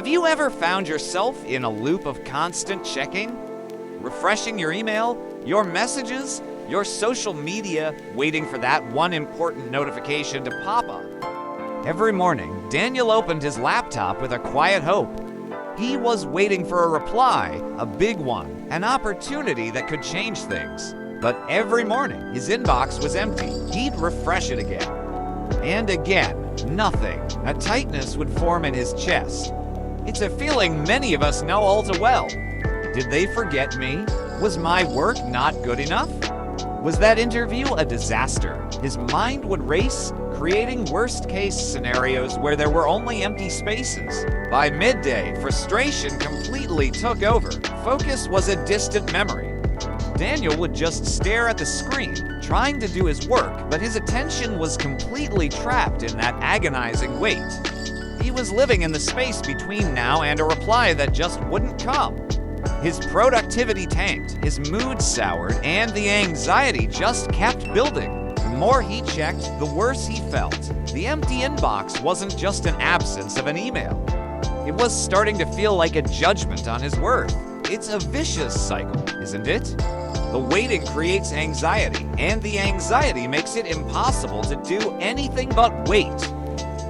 Have you ever found yourself in a loop of constant checking? Refreshing your email, your messages, your social media, waiting for that one important notification to pop up. Every morning, Daniel opened his laptop with a quiet hope. He was waiting for a reply, a big one, an opportunity that could change things. But every morning, his inbox was empty. He'd refresh it again. And again, nothing. A tightness would form in his chest. It's a feeling many of us know all too well. Did they forget me? Was my work not good enough? Was that interview a disaster? His mind would race, creating worst-case scenarios where there were only empty spaces. By midday, frustration completely took over. Focus was a distant memory. Daniel would just stare at the screen, trying to do his work, but his attention was completely trapped in that agonizing wait. He was living in the space between now and a reply that just wouldn't come. His productivity tanked, his mood soured, and the anxiety just kept building. The more he checked, the worse he felt. The empty inbox wasn't just an absence of an email. It was starting to feel like a judgment on his worth. It's a vicious cycle, isn't it? The waiting creates anxiety, and the anxiety makes it impossible to do anything but wait.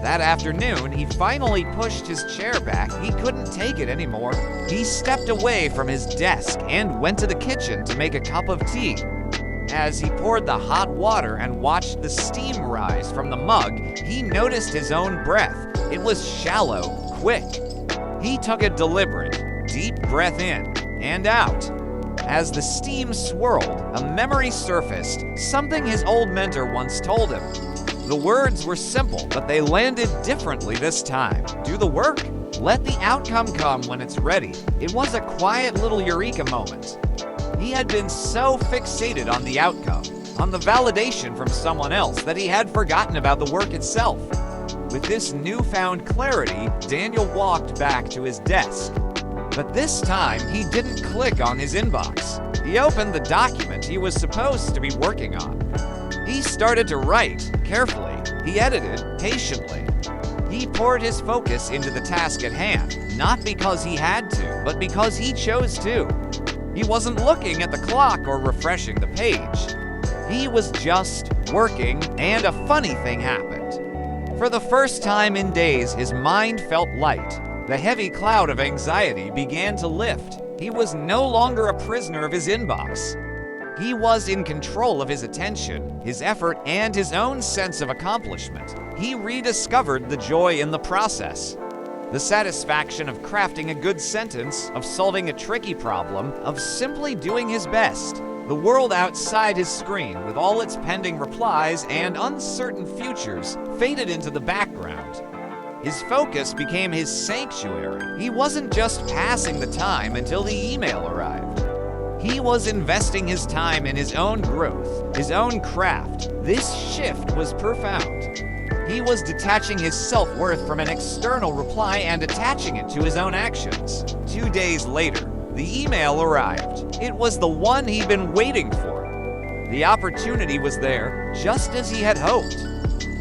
That afternoon, he finally pushed his chair back. He couldn't take it anymore. He stepped away from his desk and went to the kitchen to make a cup of tea. As he poured the hot water and watched the steam rise from the mug, he noticed his own breath. It was shallow, quick. He took a deliberate, deep breath in and out. As the steam swirled, a memory surfaced, something his old mentor once told him. The words were simple, but they landed differently this time. Do the work. Let the outcome come when it's ready. It was a quiet little eureka moment. He had been so fixated on the outcome, on the validation from someone else, that he had forgotten about the work itself. With this newfound clarity, Daniel walked back to his desk. But this time, he didn't click on his inbox. He opened the document he was supposed to be working on. He started to write, carefully. He edited, patiently. He poured his focus into the task at hand, not because he had to, but because he chose to. He wasn't looking at the clock or refreshing the page. He was just working, and a funny thing happened. For the first time in days, his mind felt light. The heavy cloud of anxiety began to lift. He was no longer a prisoner of his inbox. He was in control of his attention, his effort, and his own sense of accomplishment. He rediscovered the joy in the process. The satisfaction of crafting a good sentence, of solving a tricky problem, of simply doing his best. The world outside his screen, with all its pending replies and uncertain futures, faded into the background. His focus became his sanctuary. He wasn't just passing the time until the email arrived. He was investing his time in his own growth, his own craft. This shift was profound. He was detaching his self-worth from an external reply and attaching it to his own actions. 2 days later, the email arrived. It was the one he'd been waiting for. The opportunity was there, just as he had hoped.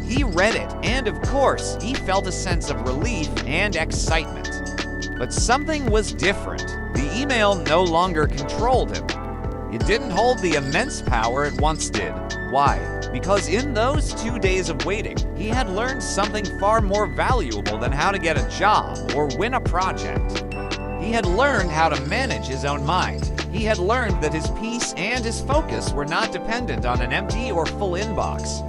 He read it, and of course, he felt a sense of relief and excitement. But something was different. The email no longer controlled him. It didn't hold the immense power it once did. Why? Because in those 2 days of waiting, he had learned something far more valuable than how to get a job or win a project. He had learned how to manage his own mind. He had learned that his peace and his focus were not dependent on an empty or full inbox.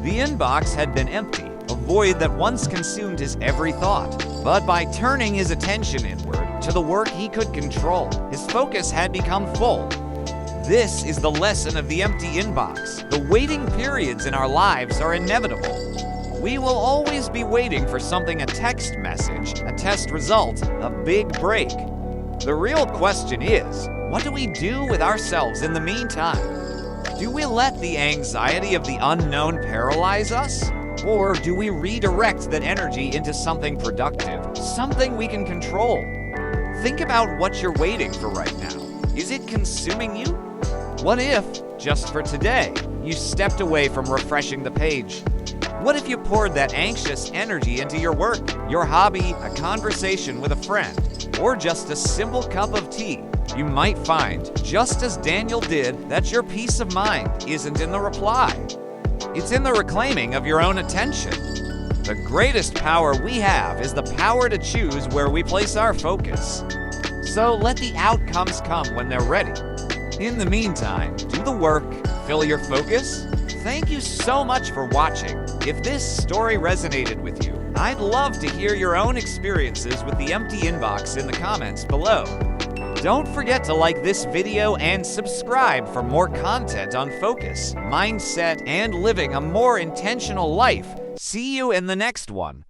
The inbox had been empty, a void that once consumed his every thought. But by turning his attention inward to the work he could control, his focus had become full. This is the lesson of the empty inbox. The waiting periods in our lives are inevitable. We will always be waiting for something: a text message, a test result, a big break. The real question is, what do we do with ourselves in the meantime? Do we let the anxiety of the unknown paralyze us? Or do we redirect that energy into something productive, something we can control? Think about what you're waiting for right now. Is it consuming you? What if, just for today, you stepped away from refreshing the page? What if you poured that anxious energy into your work, your hobby, a conversation with a friend, or just a simple cup of tea? You might find, just as Daniel did, that your peace of mind isn't in the reply. It's in the reclaiming of your own attention. The greatest power we have is the power to choose where we place our focus. So let the outcomes come when they're ready. In the meantime, do the work, fill your focus. Thank you so much for watching. If this story resonated with you, I'd love to hear your own experiences with the empty inbox in the comments below. Don't forget to like this video and subscribe for more content on focus, mindset, and living a more intentional life. See you in the next one.